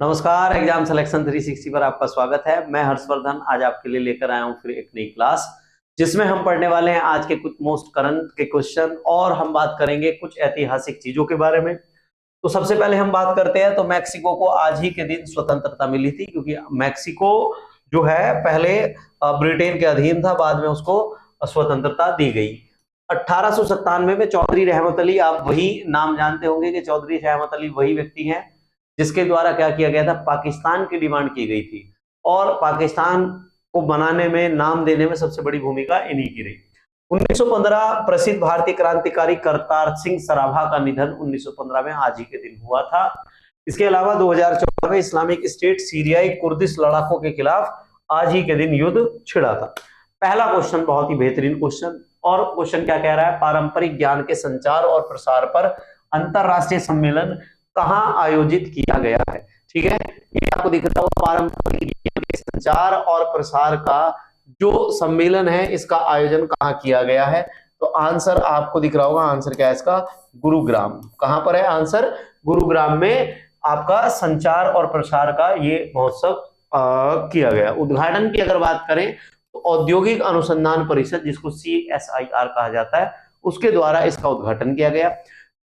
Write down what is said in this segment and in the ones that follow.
नमस्कार, exam selection 360 पर आपका स्वागत है। मैं हर्षवर्धन आज आपके लिए लेकर आया हूं फिर एक नई क्लास, जिसमें हम पढ़ने वाले हैं आज के कुछ मोस्ट करंट के क्वेश्चन और हम बात करेंगे कुछ ऐतिहासिक चीजों के बारे में। तो सबसे पहले हम बात करते हैं, तो मैक्सिको को आज ही के दिन स्वतंत्रता मिली थी, क्योंकि मैक्सिको जो है पहले ब्रिटेन के अधीन था, बाद में उसको स्वतंत्रता दी गई 1897 में। चौधरी रहमत अली, आप वही नाम जानते होंगे कि चौधरी रहमत अली वही व्यक्ति हैं जिसके द्वारा क्या किया गया था, पाकिस्तान की डिमांड की गई थी और पाकिस्तान को बनाने में, नाम देने में सबसे बड़ी भूमिका इन्हीं की रही। 1915 प्रसिद्ध भारतीय क्रांतिकारी करतार सिंह सराभा का निधन 1915 में आज ही के दिन हुआ था। इसके अलावा 2014 में इस्लामिक स्टेट सीरियाई कुर्दिश लड़ाकों के खिलाफ आज ही के दिन युद्ध छिड़ा था। पहला क्वेश्चन बहुत ही बेहतरीन क्वेश्चन, और क्वेश्चन क्या कह रहा है, पारंपरिक ज्ञान के संचार और प्रसार पर अंतरराष्ट्रीय सम्मेलन कहां आयोजित किया गया है। ठीक है, ये आपको दिख रहा होगा, पारंपरिक ज्ञान के संचार और प्रसार का जो सम्मेलन है, इसका आयोजन कहां किया गया है। तो आंसर आपको दिख रहा होगा, आंसर क्या है इसका, गुरुग्राम। कहां पर है आंसर, गुरुग्राम में आपका संचार और प्रसार का ये महोत्सव किया गया। उद्घाटन की अगर बात करें तो औद्योगिक अनुसंधान परिषद, जिसको CSIR कहा जाता है, उसके द्वारा इसका उद्घाटन किया गया।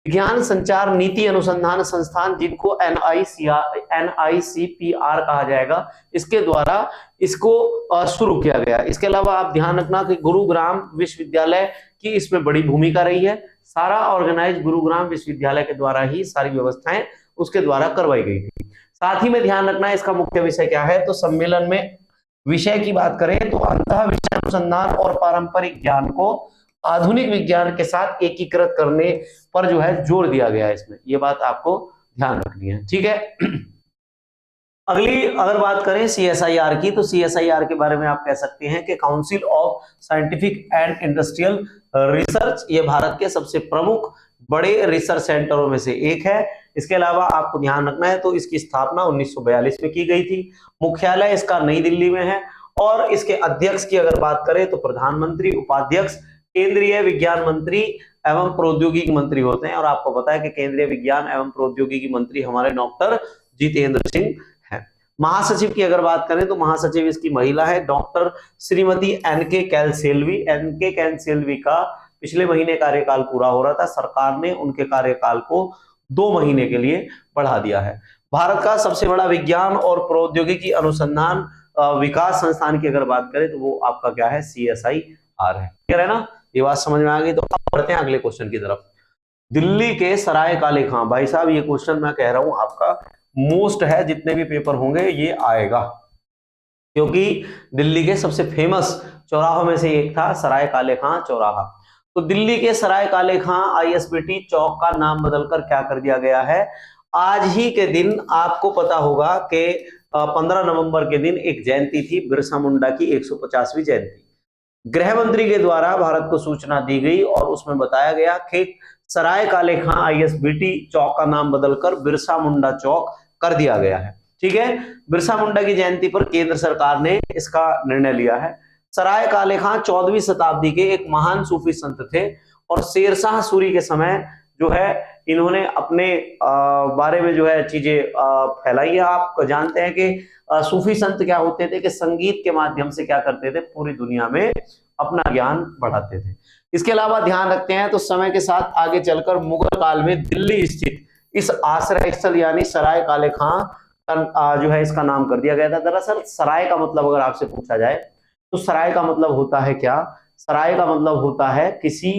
विज्ञान संचार नीति अनुसंधान संस्थान, जिनको NICPR कहा जाएगा, इसके द्वारा इसको शुरू किया गया। इसके अलावा आप ध्यान रखना कि गुरुग्राम विश्वविद्यालय की इसमें बड़ी भूमिका रही है। सारा ऑर्गेनाइज गुरुग्राम विश्वविद्यालय के द्वारा ही सारी व्यवस्थाएं उसके द्वारा करवाई गई थी। साथ ही में ध्यान रखना इसका मुख्य विषय क्या है, तो सम्मेलन में विषय की बात करें तो अंतः विषय अनुसंधान और पारंपरिक ज्ञान को आधुनिक विज्ञान के साथ एकीकृत करने पर जो है जोर दिया गया है इसमें। ये बात आपको ध्यान रखनी है, ठीक है। अगली अगर बात करें CSIR की, तो CSIR के बारे में आप कह सकते हैं कि council of scientific and industrial research, ये भारत के सबसे प्रमुख बड़े रिसर्च सेंटरों में से एक है। इसके अलावा आपको ध्यान रखना है, तो इसकी स्थापना 1942 में की गई थी। मुख्यालय इसका नई दिल्ली में है और इसके अध्यक्ष की अगर बात करें तो प्रधानमंत्री, उपाध्यक्ष केंद्रीय विज्ञान मंत्री एवं प्रौद्योगिकी मंत्री होते हैं। और आपको पता है कि केंद्रीय विज्ञान एवं प्रौद्योगिकी मंत्री हमारे डॉक्टर जितेंद्र सिंह हैं। महासचिव की अगर बात करें तो महासचिव इसकी महिला है, डॉक्टर श्रीमती NK कैलसेल्वी। NK कैलसेल्वी का पिछले महीने कार्यकाल पूरा हो रहा था, सरकार ने उनके कार्यकाल को 2 महीने के लिए बढ़ा दिया है। भारत का सबसे बड़ा विज्ञान और प्रौद्योगिकी अनुसंधान विकास संस्थान की अगर बात करें तो वो आपका क्या है, CSIR है। क्लियर है ना, ये बात समझ में आ गई। तो अब बढ़ते हैं अगले क्वेश्चन की तरफ। दिल्ली के सराय काले खां, भाई साहब ये क्वेश्चन मैं कह रहा हूं आपका मोस्ट है, जितने भी पेपर होंगे ये आएगा, क्योंकि दिल्ली के सबसे फेमस चौराहों में से एक था सराय काले खां चौराहा। तो दिल्ली के सराय काले खां ISBT चौक का नाम बदलकर क्या कर दिया गया है। आज ही के दिन आपको पता होगा कि 15 नवंबर के दिन एक जयंती थी, बिरसा मुंडा की 150वीं जयंती। गृह मंत्री के द्वारा भारत को सूचना दी गई और उसमें बताया गया कि सराय काले खां ISBT चौक का नाम बदलकर बिरसा मुंडा चौक कर दिया गया है। ठीक है, बिरसा मुंडा की जयंती पर केंद्र सरकार ने इसका निर्णय लिया है। सराय काले खां 14वीं शताब्दी के एक महान सूफी संत थे और शेरशाह सूरी के समय जो है इन्होंने अपने बारे में जो है चीजें फैलाई है। आप जानते हैं कि सूफी संत क्या होते थे कि संगीत के माध्यम से क्या करते थे, पूरी दुनिया में अपना ज्ञान बढ़ाते थे। इसके अलावा ध्यान रखते हैं तो समय के साथ आगे चलकर मुगल काल में दिल्ली स्थित इस आश्रय स्थल यानी सराय काले खां जो है इसका नाम कर दिया गया था। दरअसल सराय का मतलब अगर आपसे पूछा जाए तो सराय का मतलब होता है क्या, सराय का मतलब होता है किसी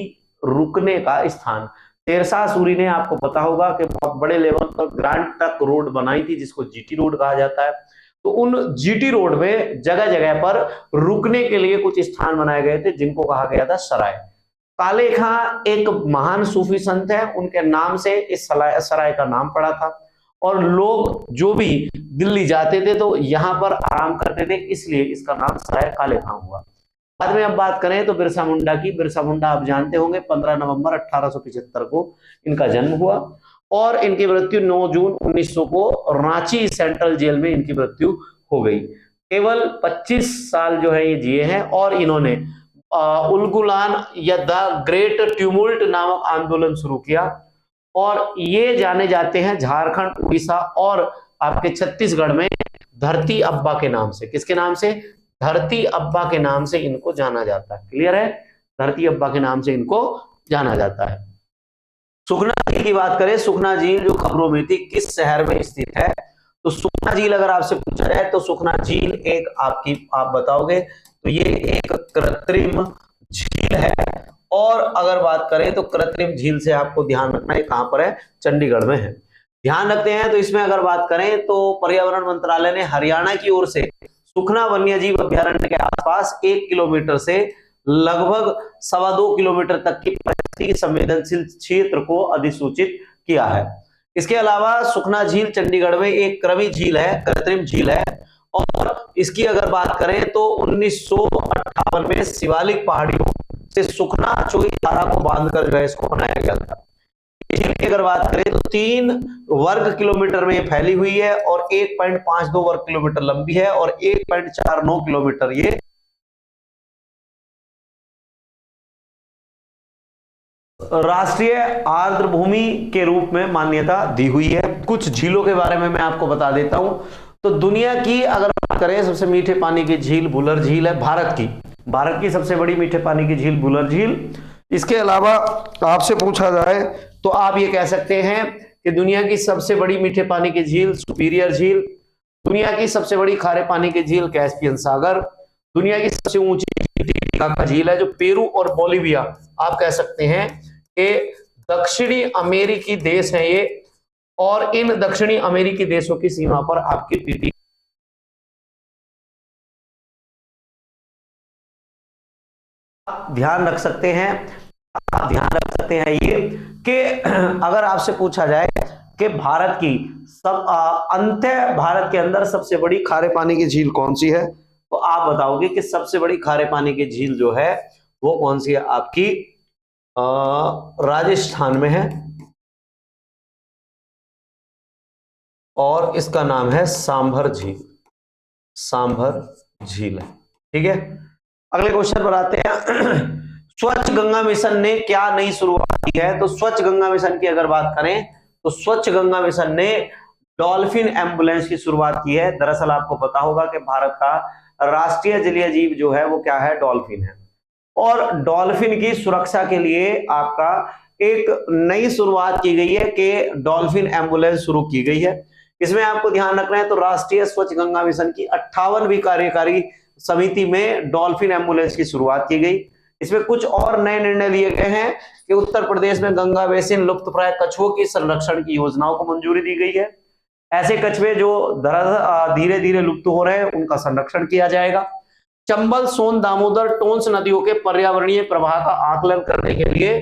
रुकने का स्थान। शेरशाह सूरी ने, आपको पता होगा कि बहुत बड़े लेवल पर ग्रैंड ट्रंक रोड बनाई थी, जिसको GT रोड कहा जाता है। तो उन GT रोड में जगह जगह पर रुकने के लिए कुछ स्थान बनाए गए थे, जिनको कहा गया था सराय। काले खां एक महान सूफी संत है, उनके नाम से इस सराय का नाम पड़ा था और लोग जो भी दिल्ली जाते थे तो यहाँ पर आराम करते थे, इसलिए इसका नाम सराय काले खां हुआ। बाद में अब बात करें तो बिरसा मुंडा की, बिरसा मुंडा आप जानते होंगे 15 नवंबर 1875 को इनका जन्म हुआ और इनकी मृत्यु 9 जून 1900 को रांची सेंट्रल जेल में इनकी मृत्यु हो गई। केवल 25 साल जो है ये जिए हैं और इन्होंने उलगुलान या द ग्रेट ट्यूमुल्ट नामक आंदोलन शुरू किया और ये जाने जाते हैं झारखंड, उड़ीसा और आपके छत्तीसगढ़ में धरती अब्बा के नाम से। किसके नाम से? धरती अब्बा के नाम से इनको जाना जाता है। क्लियर है? धरती अब्बा के नाम से इनको जाना जाता है। सुखना झील की बात करें, सुखना झील जो खबरों में थी, किस शहर में स्थित है? तो सुखना झील अगर आपसे पूछा जाए तो सुखना झील एक आप बताओगे तो ये एक कृत्रिम झील है। और अगर बात करें तो कृत्रिम झील से आपको ध्यान रखना है कहां पर है? चंडीगढ़ में है। ध्यान रखते हैं तो इसमें अगर बात करें तो पर्यावरण मंत्रालय ने हरियाणा की ओर से सुखना वन्यजीव अभ्यारण्य के आसपास 1 किलोमीटर से लगभग 2.25 किलोमीटर तक की परिस्थिति संवेदनशील क्षेत्र को अधिसूचित किया है। इसके अलावा सुखना झील चंडीगढ़ में एक कृमि झील है, कृत्रिम झील है। और इसकी अगर बात करें तो 1958 में शिवालिक पहाड़ियों से सुखना चोई धारा को बांधकर जो है इसको बनाया गया था। झील की अगर बात करें तो 3 वर्ग किलोमीटर में फैली हुई है और 1.52 वर्ग किलोमीटर लंबी है और 1.49 किलोमीटर ये राष्ट्रीय आर्द्र भूमि के रूप में मान्यता दी हुई है। कुछ झीलों के बारे में मैं आपको बता देता हूं। तो दुनिया की अगर बात करें सबसे मीठे पानी की झील बुलर झील है, भारत की सबसे बड़ी मीठे पानी की झील बुलर झील। इसके अलावा आपसे पूछा जाए तो आप ये कह सकते हैं कि दुनिया की सबसे बड़ी मीठे पानी की झील सुपीरियर झील, दुनिया की सबसे बड़ी खारे पानी की झील कैस्पियन सागर, दुनिया की सबसे ऊंची टिटिकाका झील है जो पेरू और बोलिविया आप कह सकते हैं कि दक्षिणी अमेरिकी देश है ये। और इन दक्षिणी अमेरिकी देशों की सीमा पर आपकी टिटिकाका ध्यान रख सकते हैं, आप ध्यान रख सकते हैं ये कि अगर आपसे पूछा जाए कि भारत की भारत के अंदर सबसे बड़ी खारे पानी की झील कौन सी है, तो आप बताओगे कि सबसे बड़ी खारे पानी की झील जो है वो कौन सी है? आपकी राजस्थान में है और इसका नाम है सांभर झील। सांभर झील है, ठीक है। अगले क्वेश्चन पर आते हैं। स्वच्छ गंगा मिशन ने क्या नई शुरुआत की है? तो स्वच्छ गंगा मिशन की अगर बात करें तो स्वच्छ गंगा मिशन ने डॉल्फिन एम्बुलेंस की शुरुआत की है। दरअसल आपको पता होगा कि भारत का राष्ट्रीय जलीय जीव जो है वो क्या है? डॉल्फिन है। और डॉल्फिन की सुरक्षा के लिए आपका एक नई शुरुआत की गई है कि डॉल्फिन एम्बुलेंस शुरू की गई है। इसमें आपको ध्यान रखना है तो राष्ट्रीय स्वच्छ गंगा मिशन की 58वीं कार्यकारी समिति में डॉल्फिन एम्बुलेंस की शुरुआत की गई। इसमें कुछ और नए निर्णय लिए गए हैं कि उत्तर प्रदेश में गंगा बेसिन लुप्तप्राय कछुओं की संरक्षण की योजनाओं को मंजूरी दी गई है। ऐसे कछुए जो धीरे धीरे लुप्त हो रहे हैं उनका संरक्षण किया जाएगा। चंबल, सोन, दामोदर, टोंस नदियों के पर्यावरणीय प्रवाह का आकलन करने के लिए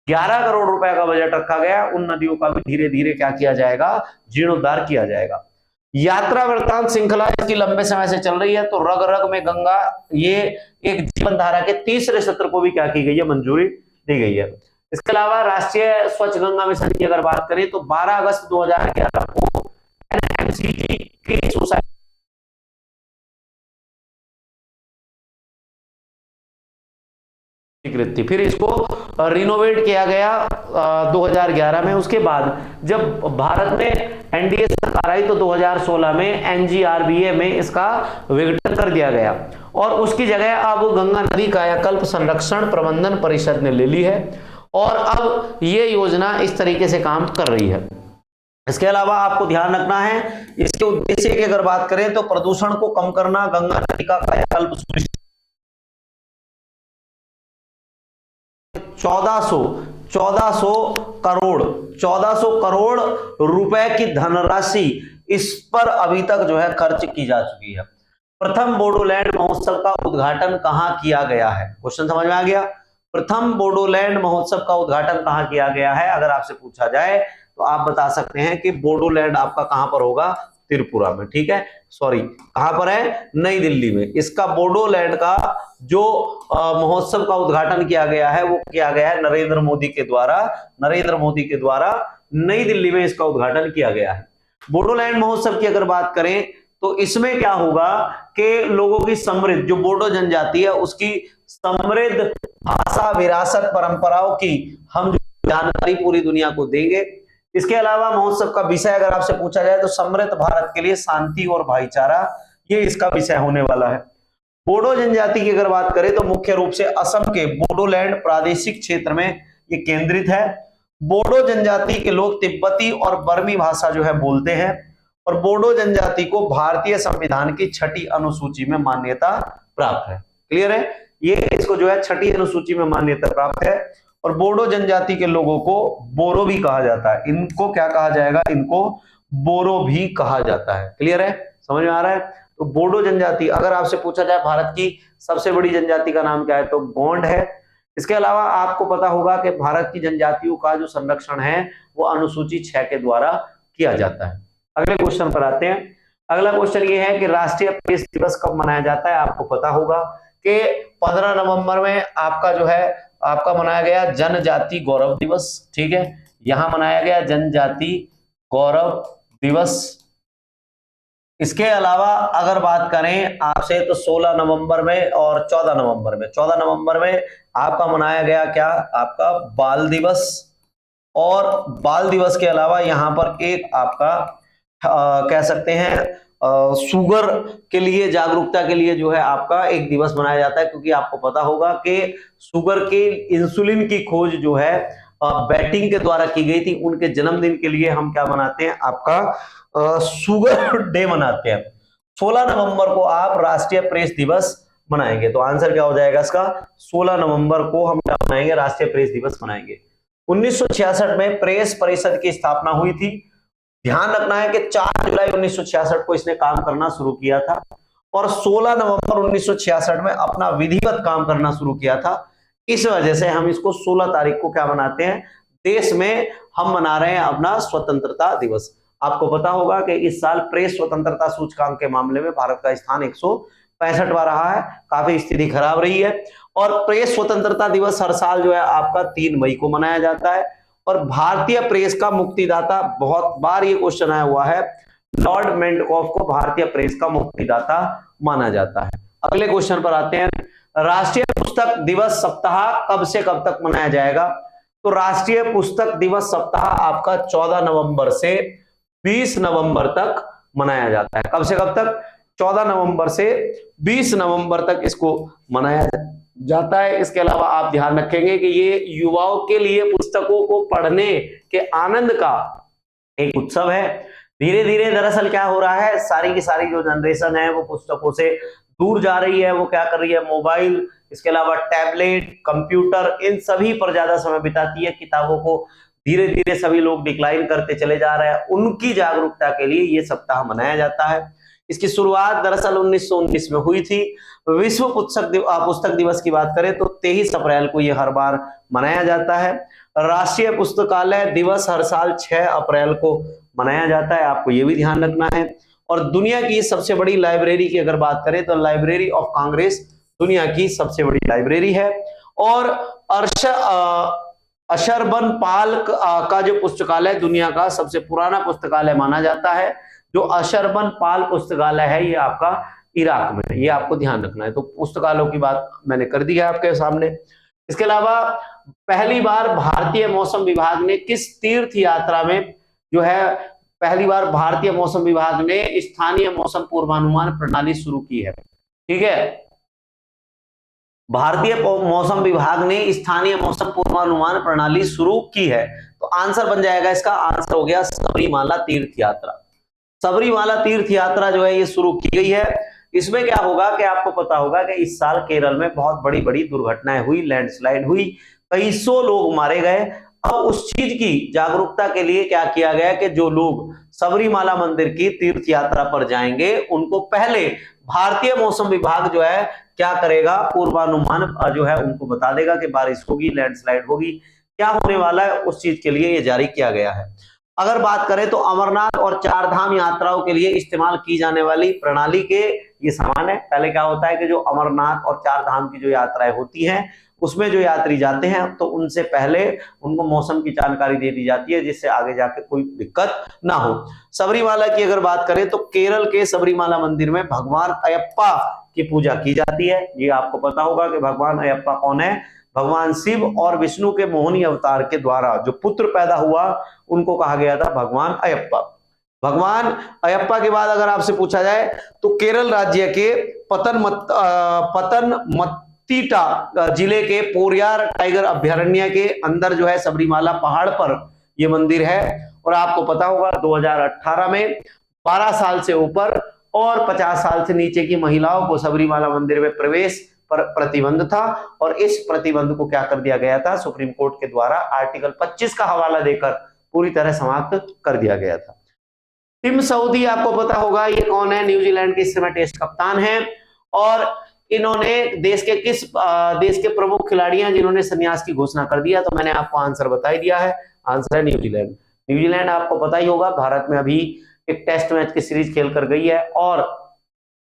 11 करोड़ रुपए का बजट रखा गया। उन नदियों का भी धीरे धीरे क्या किया जाएगा? जीर्णोद्धार किया जाएगा। यात्रा वृत्तांत श्रृंखला इसकी लंबे समय से चल रही है। तो रग रग में गंगा ये एक जीवन धारा के तीसरे सत्र को भी क्या की गई है? मंजूरी दी गई है। इसके अलावा राष्ट्रीय स्वच्छ गंगा मिशन की अगर बात करें तो 12 अगस्त 2011 को एनएमसीटी की सोसाइटी थी, फिर इसको रिनोवेट किया गया 2011 में। उसके बाद जब भारत में एनडीए सरकार आई तो 2016 में एनजीआरबीए में इसका विघटन कर दिया गया और उसकी जगह अब गंगा नदी कायाकल्प संरक्षण प्रबंधन परिषद ने ले ली है और अब ये योजना इस तरीके से काम कर रही है। इसके अलावा आपको ध्यान रखना है इसके उद्देश्य की अगर बात करें तो प्रदूषण को कम करना, गंगा नदी का कायाकल्प सुनिश्चित 1400 करोड़ रुपए की धनराशि इस पर अभी तक जो है खर्च की जा चुकी है। प्रथम बोडोलैंड महोत्सव का उद्घाटन कहां किया गया है? क्वेश्चन समझ में आ गया? प्रथम बोडोलैंड महोत्सव का उद्घाटन कहां किया गया है अगर आपसे पूछा जाए तो आप बता सकते हैं कि बोडोलैंड आपका कहां पर होगा? त्रिपुरा में, ठीक है। सॉरी, कहां पर है? नई दिल्ली में। इसका बोडोलैंड का जो महोत्सव का उद्घाटन किया गया है वो किया गया है नरेंद्र मोदी के द्वारा नई दिल्ली में इसका उद्घाटन किया गया है। बोडोलैंड महोत्सव की अगर बात करें तो इसमें क्या होगा कि लोगों की समृद्ध जो बोडो जनजाति है उसकी समृद्ध भाषा, विरासत, परंपराओं की हम जानकारी पूरी दुनिया को देंगे। इसके अलावा महोत्सव का विषय अगर आपसे पूछा जाए तो समृद्ध भारत के लिए शांति और भाईचारा, ये इसका विषय होने वाला है। बोडो जनजाति की अगर बात करें तो मुख्य रूप से असम के बोडोलैंड प्रादेशिक क्षेत्र में ये केंद्रित है। बोडो जनजाति के लोग तिब्बती और बर्मी भाषा जो है बोलते हैं, और बोडो जनजाति को भारतीय संविधान की 6ठी अनुसूची में मान्यता प्राप्त है। क्लियर है, ये इसको जो है 6ठी अनुसूची में मान्यता प्राप्त है। और बोडो जनजाति के लोगों को बोरो भी कहा जाता है। इनको क्या कहा जाएगा, इनको बोरो भी कहा जाता है। क्लियर है, समझ में आ रहा है। तो बोडो जनजाति, अगर आपसे पूछा जाए भारत की सबसे बड़ी जनजाति का नाम क्या है, तो गोंड है। इसके अलावा आपको पता होगा कि भारत की जनजातियों का जो संरक्षण है वो अनुसूची 6 के द्वारा किया जाता है। अगले क्वेश्चन पर आते हैं। अगला क्वेश्चन ये है कि राष्ट्रीय प्रेस दिवस कब मनाया जाता है। आपको पता होगा कि 15 नवंबर में आपका जो है आपका मनाया गया जनजाति गौरव दिवस। ठीक है, यहां मनाया गया जनजाति गौरव दिवस। इसके अलावा अगर बात करें आपसे तो 16 नवंबर में और 14 नवंबर में, 14 नवंबर में आपका मनाया गया क्या, आपका बाल दिवस। और बाल दिवस के अलावा यहां पर एक आपका कह सकते हैं शुगर के लिए जागरूकता के लिए जो है आपका एक दिवस मनाया जाता है, क्योंकि आपको पता होगा कि शुगर के इंसुलिन की खोज जो है बैटिंग के द्वारा की गई थी। उनके जन्मदिन के लिए हम क्या मनाते हैं, आपका शुगर डे मनाते हैं। 16 नवंबर को आप राष्ट्रीय प्रेस दिवस मनाएंगे। तो आंसर क्या हो जाएगा इसका, 16 नवंबर को हम क्या मनाएंगे, राष्ट्रीय प्रेस दिवस मनाएंगे। 1966 में प्रेस परिषद की स्थापना हुई थी। ध्यान रखना है कि 4 जुलाई 1966 को इसने काम करना शुरू किया था, और 16 नवंबर 1966 में अपना विधिवत काम करना शुरू किया था। इस वजह से हम इसको 16 तारीख को क्या मनाते हैं, देश में हम मना रहे हैं अपना स्वतंत्रता दिवस। आपको पता होगा कि इस साल प्रेस स्वतंत्रता सूचकांक के मामले में भारत का स्थान 165वां रहा है, काफी स्थिति खराब रही है। और प्रेस स्वतंत्रता दिवस हर साल जो है आपका 3 मई को मनाया जाता है। और भारतीय प्रेस का मुक्तिदाता, बहुत बार ये क्वेश्चन आया हुआ है, लॉर्ड मेंडकॉफ को भारतीय प्रेस का मुक्तिदाता माना जाता है। अगले क्वेश्चन पर आते हैं। राष्ट्रीय पुस्तक दिवस सप्ताह कब से कब तक मनाया जाएगा। तो राष्ट्रीय पुस्तक दिवस सप्ताह आपका 14 नवंबर से 20 नवंबर तक मनाया जाता है। कब से कब तक, 14 नवंबर से 20 नवंबर तक इसको मनाया जाता है। इसके अलावा आप ध्यान रखेंगे कि ये युवाओं के लिए पुस्तकों को पढ़ने के आनंद का एक उत्सव है। धीरे धीरे दरअसल क्या हो रहा है, सारी की सारी जो जनरेशन है वो पुस्तकों से दूर जा रही है। वो क्या कर रही है, मोबाइल, इसके अलावा टैबलेट, कंप्यूटर, इन सभी पर ज्यादा समय बिताती है। किताबों को धीरे धीरे सभी लोग डिक्लाइन करते चले जा रहे हैं। उनकी जागरूकता के लिए ये सप्ताह मनाया जाता है। इसकी शुरुआत दरअसल 1919 में हुई थी। विश्व पुस्तक दिवस की बात करें तो 23 अप्रैल को यह हर बार मनाया जाता है। राष्ट्रीय पुस्तकालय दिवस हर साल 6 अप्रैल को मनाया जाता है, आपको यह भी ध्यान रखना है। और दुनिया की सबसे बड़ी लाइब्रेरी की अगर बात करें तो लाइब्रेरी ऑफ कांग्रेस दुनिया की सबसे बड़ी लाइब्रेरी है। और अशरबनपाल का जो पुस्तकालय दुनिया का सबसे पुराना पुस्तकालय माना जाता है। जो अशरबनपाल पुस्तकालय है ये आपका इराक में है, ये आपको ध्यान रखना है। तो पुस्तकालयों की बात मैंने कर दी है आपके सामने। इसके अलावा पहली बार भारतीय मौसम विभाग ने किस तीर्थ यात्रा में जो है, पहली बार भारतीय मौसम विभाग ने स्थानीय मौसम पूर्वानुमान प्रणाली शुरू की है। ठीक है, भारतीय मौसम विभाग ने स्थानीय मौसम पूर्वानुमान प्रणाली शुरू की है। तो आंसर बन जाएगा, इसका आंसर हो गया सबरीमाला तीर्थ यात्रा। सबरीमाला तीर्थ यात्रा जो है ये शुरू की गई है। इसमें क्या होगा कि आपको पता होगा कि इस साल केरल में बहुत बड़ी बड़ी दुर्घटनाएं हुई, लैंडस्लाइड हुई, कई सौ लोग मारे गए। अब उस चीज की जागरूकता के लिए क्या किया गया कि जो लोग सबरीमाला मंदिर की तीर्थ यात्रा पर जाएंगे उनको पहले भारतीय मौसम विभाग जो है क्या करेगा, पूर्वानुमान जो है उनको बता देगा कि बारिश होगी, लैंडस्लाइड होगी, क्या होने वाला है, उस चीज के लिए ये जारी किया गया है। अगर बात करें तो अमरनाथ और चारधाम यात्राओं के लिए इस्तेमाल की जाने वाली प्रणाली के ये समान है। पहले क्या होता है कि जो अमरनाथ और चारधाम की जो यात्राएं होती हैं उसमें जो यात्री जाते हैं तो उनसे पहले उनको मौसम की जानकारी दे दी जाती है, जिससे आगे जाके कोई दिक्कत ना हो। सबरीमाला की अगर बात करें तो केरल के सबरीमाला मंदिर में भगवान अयप्पा की पूजा की जाती है। ये आपको पता होगा कि भगवान अयप्पा कौन है, भगवान शिव और विष्णु के मोहिनी अवतार के द्वारा जो पुत्र पैदा हुआ उनको कहा गया था भगवान अयप्पा। भगवान अयप्पा के बाद अगर आपसे पूछा जाए तो केरल राज्य के पतनमतिट्टा जिले के पोरियार टाइगर अभयारण्य के अंदर जो है सबरीमाला पहाड़ पर यह मंदिर है। और आपको पता होगा 2018 में 12 साल से ऊपर और 50 साल से नीचे की महिलाओं को सबरीमाला मंदिर में प्रवेश पर प्रतिबंध था, और इस प्रतिबंध को क्या कर दिया गया था, सुप्रीम कोर्ट के द्वारा आर्टिकल 25 का हवाला देकर पूरी तरह समाप्त कर दिया गया था। टिम साउदी आपको पता होगा ये कौन है, न्यूजीलैंड के इस समय टेस्ट कप्तान हैं, और इन्होंने देश के प्रमुख खिलाड़ी हैं जिन्होंने संन्यास की घोषणा कर दिया। तो मैंने आपको आंसर बता ही दिया है, आंसर है न्यूजीलैंड। न्यूजीलैंड आपको पता ही होगा भारत में अभी एक टेस्ट मैच की सीरीज खेल कर गई है, और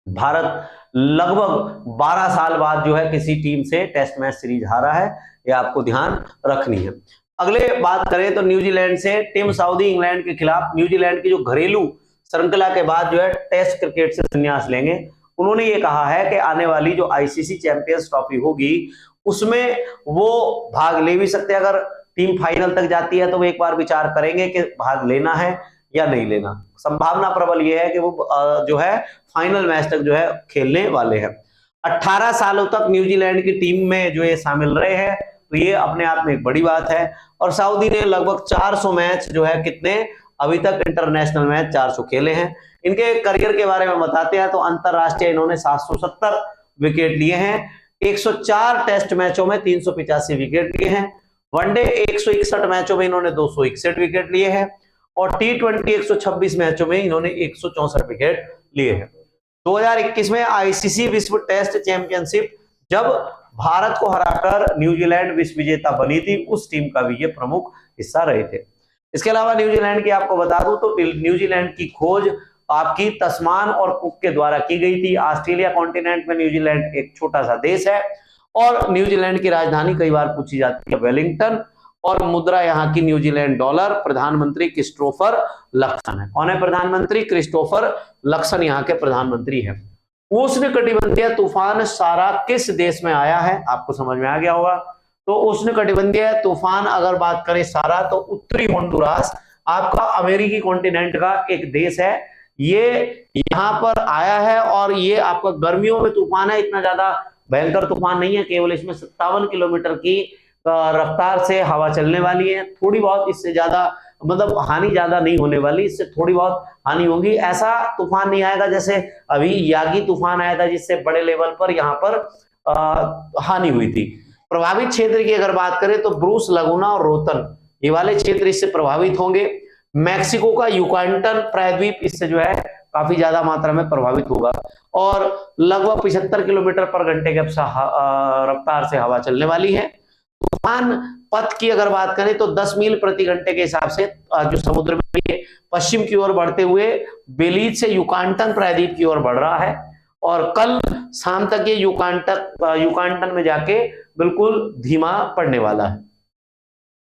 भारत लगभग 12 साल बाद जो है किसी टीम से टेस्ट मैच सीरीज हारा है, ये आपको ध्यान रखनी है। अगले बात करें तो न्यूजीलैंड से टिम साउदी इंग्लैंड के खिलाफ न्यूजीलैंड की जो घरेलू श्रृंखला के बाद जो है टेस्ट क्रिकेट से संन्यास लेंगे। उन्होंने ये कहा है कि आने वाली जो आईसीसी चैंपियंस ट्रॉफी होगी उसमें वो भाग ले भी सकते हैं। अगर टीम फाइनल तक जाती है तो वो एक बार विचार करेंगे कि भाग लेना है या नहीं लेना। संभावना प्रबल ये है कि वो जो है फाइनल मैच तक जो है खेलने वाले हैं। 18 सालों तक न्यूजीलैंड की टीम में जो ये शामिल रहे हैं, तो ये अपने आप में एक बड़ी बात है। और सऊदी ने लगभग 400 मैच जो है कितने अभी तक इंटरनेशनल मैच 400 खेले हैं। इनके करियर के बारे में बताते हैं तो अंतरराष्ट्रीय इन्होंने 770 विकेट लिए हैं, 104 टेस्ट मैचों में 385 विकेट लिए हैं, वनडे 161 मैचों में इन्होंने 261 विकेट लिए हैं, और T20 126 मैचों में इन्होंने 164 विकेट लिए हैं। 2021 में आईसीसी विश्व टेस्ट चैंपियनशिप जब भारत को हराकर न्यूजीलैंड विश्व विजेता बनी थी, उस टीम का भी ये प्रमुख हिस्सा रहे थे। इसके अलावा न्यूजीलैंड की आपको बता दूं तो न्यूजीलैंड की खोज आपकी तस्मान और कुक के द्वारा की गई थी। ऑस्ट्रेलिया कॉन्टिनेंट में न्यूजीलैंड एक छोटा सा देश है, और न्यूजीलैंड की राजधानी कई बार पूछी जाती है वेलिंगटन, और मुद्रा यहाँ की न्यूजीलैंड डॉलर। प्रधानमंत्री क्रिस्टोफर लक्सन है। कौन है प्रधानमंत्री? क्रिस्टोफर लक्सन यहाँ के प्रधानमंत्री है। उष्णकटिबंधीय तूफान सारा किस देश में आया है? आपको समझ में आ गया होगा। तो उष्णकटिबंधीय तूफान अगर बात करें सारा, तो उत्तरी होंडुरास आपका अमेरिकी कॉन्टिनेंट का एक देश है, ये यहाँ पर आया है, और ये आपका गर्मियों में तूफान है। इतना ज्यादा भयंकर तूफान नहीं है, केवल इसमें 57 किलोमीटर की रफ्तार से हवा चलने वाली है। थोड़ी बहुत इससे ज्यादा मतलब हानि ज्यादा नहीं होने वाली, इससे थोड़ी बहुत हानि होगी। ऐसा तूफान नहीं आएगा जैसे अभी यागी तूफान आया था जिससे बड़े लेवल पर यहाँ पर हानि हुई थी। प्रभावित क्षेत्र की अगर बात करें तो ब्रूस लगुना और रोतन, ये वाले क्षेत्र इससे प्रभावित होंगे। मैक्सिको का युकाटन प्रायद्वीप इससे जो है काफी ज्यादा मात्रा में प्रभावित होगा, और लगभग 75 किलोमीटर पर घंटे के रफ्तार से हवा चलने वाली है। तूफान पथ की अगर बात करें तो 10 मील प्रति घंटे के हिसाब से जो समुद्र में पश्चिम की ओर बढ़ते हुए बेलीज से युकाटन प्रायद्वीप की ओर बढ़ रहा है, और कल शाम तक ये युकाटन में जाके बिल्कुल धीमा पड़ने वाला है।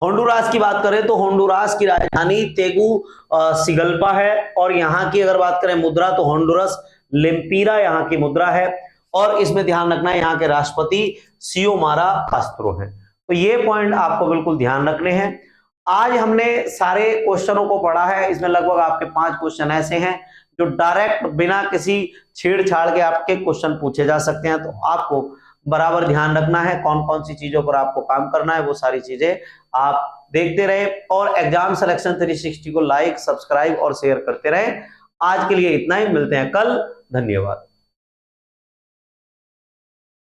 होंडुरास की बात करें तो होंडुरास की राजधानी तेगुसिगल्पा है, और यहाँ की अगर बात करें मुद्रा तो होंडुरस लेम्पीरा यहाँ की मुद्रा है, और इसमें ध्यान रखना है यहाँ के राष्ट्रपति सियोमारा कास्त्रो हैं। तो ये पॉइंट आपको बिल्कुल ध्यान रखने हैं। आज हमने सारे क्वेश्चनों को पढ़ा है, इसमें लगभग आपके 5 क्वेश्चन ऐसे हैं जो डायरेक्ट बिना किसी छेड़छाड़ के आपके क्वेश्चन पूछे जा सकते हैं। तो आपको बराबर ध्यान रखना है कौन कौन सी चीजों पर आपको काम करना है, वो सारी चीजें आप देखते रहे, और एग्जाम सिलेक्शन 360 को लाइक, सब्सक्राइब और शेयर करते रहे। आज के लिए इतना ही, मिलते हैं कल। धन्यवाद।